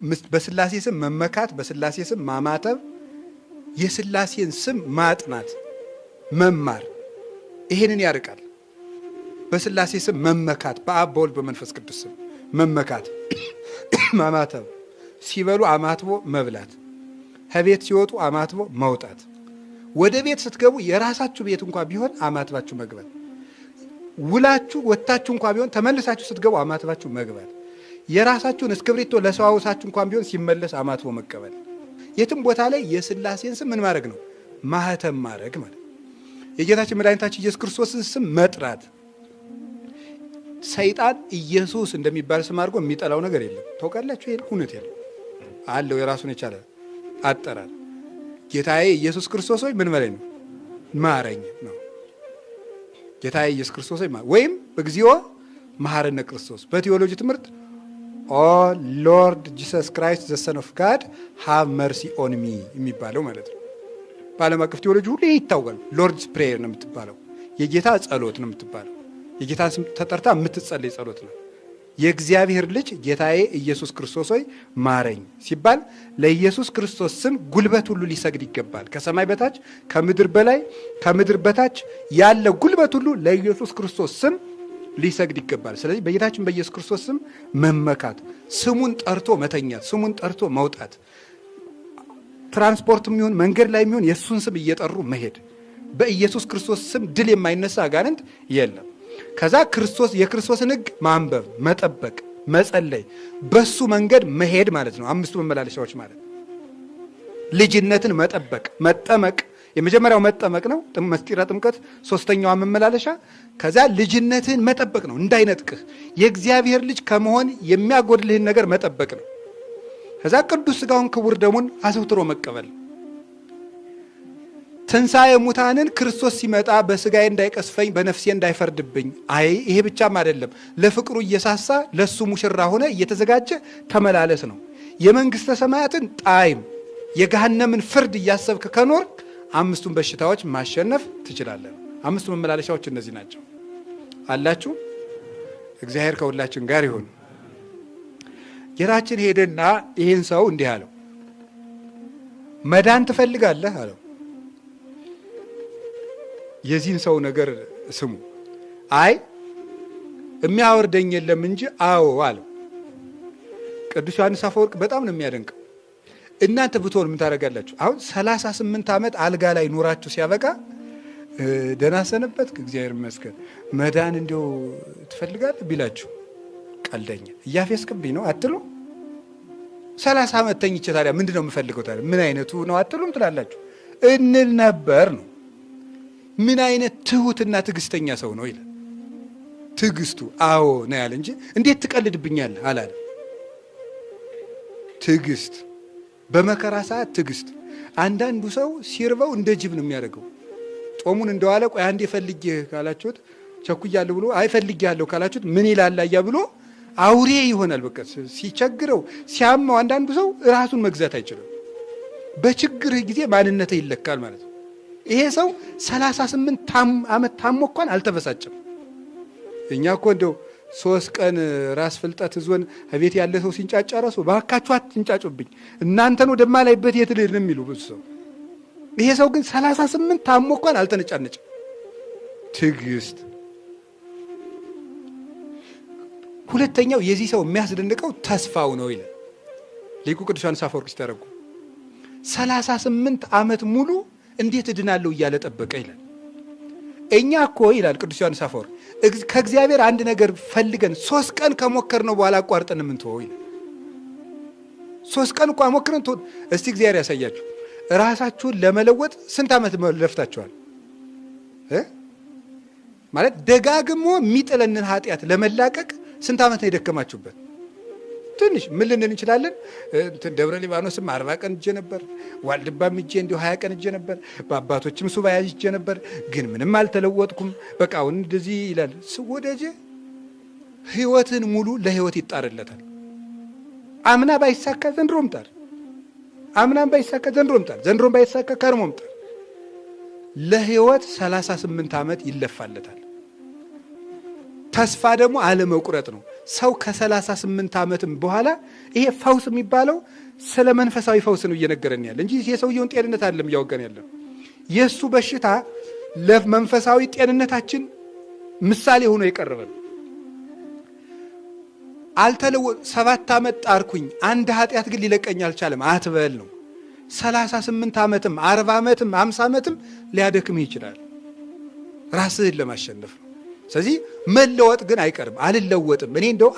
በስላሴ ስም መመካት፣ በስላሴ ስም ማማተብ፣ የስላሴን ስም ማጥናት መማር ይሄንን ያርቃል። በስላሴ ስም መመካት፣ በአብ በወልድ በመንፈስ ቅዱስ ስም መመካት፣ ማማተብ፣ ሲበሉ አማትቦ መብላት፣ ከቤት ሲወጡ አማትቦ መውጣት፣ ወደ ቤት ስትገቡ የራሳችሁ ቤት እንኳን ቢሆን አማትባችሁ መግባት፣ ውላችሁ ወጣችሁ እንኳን ቢሆን ተመልሳችሁ ስትገቡ አማትባችሁ መግባት፣ የራሳችሁን እስክብሪቶ ለሰዋውሳችሁ እንኳን ቢሆን ሲመለስ አማትቦ መቀበል። የትም ቦታ ላይ የስላሴን ስም ምን ማድረግ ነው? ማህተም ማድረግ ማለት። የጌታችን መድኃኒታችን ኢየሱስ ክርስቶስን ስም መጥራት። ሰይጣን ኢየሱስ እንደሚባል ስም አድርጎ የሚጠላው ነገር የለም። ታውቃላችሁ? ይሄን እውነት ያለው አለው የራሱን የቻለ አጠራር። ጌታዬ ኢየሱስ ክርስቶስ ሆይ ምን በለኝ ነው? ማረኝ ነው። ጌታዬ ኢየሱስ ክርስቶስ ሆይ ወይም እግዚኦ መሐረነ ክርስቶስ። በቴዎሎጂ ትምህርት ኦ ሎርድ ጂሰስ ክራይስት ዘ ሰን ኦፍ ጋድ ሃቭ መርሲ ኦን ሚ የሚባለው ማለት ነው። በዓለም አቀፍ ቴዎሎጂ ሁሉ ይታወቃል። ሎርድስ ፕሬየር ነው የምትባለው፣ የጌታ ጸሎት ነው የምትባለው። የጌታ ስም ተጠርታ የምትጸለይ ጸሎት ነው። የእግዚአብሔር ልጅ ጌታዬ ኢየሱስ ክርስቶስ ሆይ ማረኝ ሲባል ለኢየሱስ ክርስቶስ ስም ጉልበት ሁሉ ሊሰግድ ይገባል። ከሰማይ በታች ከምድር በላይ ከምድር በታች ያለ ጉልበት ሁሉ ለኢየሱስ ክርስቶስ ስም ሊሰግድ ይገባል። ስለዚህ በጌታችን በኢየሱስ ክርስቶስ ስም መመካት፣ ስሙን ጠርቶ መተኛት፣ ስሙን ጠርቶ መውጣት፣ ትራንስፖርት የሚሆን መንገድ ላይ የሚሆን የእሱን ስም እየጠሩ መሄድ። በኢየሱስ ክርስቶስ ስም ድል የማይነሳ አጋንንት የለም። ከዛ የክርስቶስን ሕግ ማንበብ፣ መጠበቅ፣ መጸለይ፣ በሱ መንገድ መሄድ ማለት ነው። አምስቱ መመላለሻዎች ማለት ልጅነትን መጠበቅ፣ መጠመቅ። የመጀመሪያው መጠመቅ ነው፣ ምስጢረ ጥምቀት። ሶስተኛዋ መመላለሻ ከዛ ልጅነትን መጠበቅ ነው፣ እንዳይነጥቅህ የእግዚአብሔር ልጅ ከመሆን የሚያጎድልህን ነገር መጠበቅ ነው። ከዛ ቅዱስ ሥጋውን ክቡር ደሙን አዘውትሮ መቀበል። ትንሣኤ ሙታንን ክርስቶስ ሲመጣ በሥጋዬ እንዳይቀስፈኝ በነፍሴ እንዳይፈርድብኝ። አይ ይሄ ብቻም አይደለም፣ ለፍቅሩ እየሳሳ ለሱ ሙሽራ ሆነ እየተዘጋጀ ተመላለስ ነው። የመንግሥተ ሰማያትን ጣዕም የገሃነምን ፍርድ እያሰብክ ከኖር አምስቱን በሽታዎች ማሸነፍ ትችላለህ። አምስቱ መመላለሻዎች እነዚህ ናቸው። አላችሁ። እግዚአብሔር ከሁላችን ጋር ይሁን። ጌታችን ሄደና ይህን ሰው እንዲህ አለው፣ መዳን ትፈልጋለህ አለው። የዚህን ሰው ነገር ስሙ። አይ የሚያወርደኝ የለም እንጂ አዎ አለው። ቅዱስ ዮሐንስ አፈወርቅ በጣም ነው የሚያደንቀው። እናንተ ብትሆን ምን ታደርጋላችሁ? አሁን 38 ዓመት አልጋ ላይ ኖራችሁ ሲያበቃ ደህና ሰነበትክ እግዚአብሔር ይመስገን መዳን እንዲው ትፈልጋለህ ቢላችሁ ቀልደኛ እያፌስክብኝ ነው አትሉ? 30 ዓመት ተኝቼ ታዲያ ምንድን ነው የምፈልገው ታዲያ ምን አይነቱ ነው አትሉም ትላላችሁ? እንል ነበር ነው። ምን አይነት ትሁትና ትዕግስተኛ ሰው ነው ይላል። ትዕግስቱ አዎ ነው ያለ እንጂ እንዴት ትቀልድብኛለህ አላለ። ትዕግስት፣ በመከራ ሰዓት ትዕግስት። አንዳንዱ ሰው ሲርበው እንደ ጅብ ነው የሚያደርገው። ጾሙን እንደዋለ ቆይ አንዴ ፈልጌ ካላችሁት ቸኩያለሁ ብሎ አይ ፈልጌያለሁ ካላችሁት ምን ይላል አያ ብሎ አውሬ ይሆናል። በቃ ሲቸግረው ሲያማው አንዳንዱ ሰው ራሱን መግዛት አይችልም። በችግርህ ጊዜ ማንነትህ ይለካል ማለት ነው። ይሄ ሰው 38 ዓመት ታሞ እንኳን አልተበሳጨም። እኛ እኮ እንደው 3 ቀን ራስ ፍልጠት ዞን ቤት ያለ ሰው ሲንጫጫ ራሱ ባካችሁ አትንጫጩብኝ እናንተን ወደማላይበት የት ልሄድ ነው የሚሉ ብዙ ሰው። ይሄ ሰው ግን 38 ታሞ እንኳን አልተነጫነጭም። ትዕግስት። ሁለተኛው የዚህ ሰው የሚያስደንቀው ተስፋው ነው ይላል ሊቁ ቅዱስ ዮሐንስ አፈወርቅ ሲተረጉ 38 ዓመት ሙሉ እንዴት እድናለሁ እያለ ጠበቀ ይላል። እኛ እኮ ይላል ቅዱስ ዮሐንስ አፈወርቅ ከእግዚአብሔር አንድ ነገር ፈልገን 3 ቀን ከሞከር ነው በኋላ አቋርጠን የምንተወው ይላል። 3 ቀን እንኳን ሞክረን እስቲ እግዚአብሔር ያሳያችሁ። ራሳችሁን ለመለወጥ ስንት ዓመት ለፍታችኋል? ማለት ደጋግሞ የሚጥለንን ኃጢአት ለመላቀቅ ስንት ዓመት ነው የደከማችሁበት? ትንሽ ምን ልንል እንችላለን? ደብረ ሊባኖስም 40 ቀን እጄ ነበር፣ ዋልድባም እጄ እንዲሁ 20 ቀን እጄ ነበር፣ በአባቶችም ሱባኤ እጄ ነበር፣ ግን ምንም አልተለወጥኩም። በቃ አሁን እንደዚህ ይላል። ወዳጄ ህይወትን ሙሉ ለህይወት ይጣርለታል። አምና ባይሳካ ዘንድሮም ጣር፣ አምናም ባይሳካ ዘንድሮም ጣር፣ ዘንድሮም ባይሳካ ከርሞም ጣር። ለህይወት 38 ዓመት ይለፋለታል። ተስፋ ደግሞ አለመቁረጥ ነው። ሰው ከ38 ዓመትም በኋላ ይሄ ፈውስ የሚባለው ስለ መንፈሳዊ ፈውስ ነው እየነገረን ያለ እንጂ የሰውየውን ጤንነት አይደለም እያወገን ያለ። የሱ በሽታ ለመንፈሳዊ ጤንነታችን ምሳሌ ሆኖ የቀረበ ነው። 7 ዓመት ጣርኩኝ አንድ ኃጢአት ግን ሊለቀኝ አልቻለም አትበል ነው። 38 ዓመትም 40 ዓመትም 50 ዓመትም ሊያደክምህ ይችላል ራስህን ለማሸነፍ ነው። ስለዚህ መለወጥ ግን አይቀርም። አልለወጥም እኔ እንደው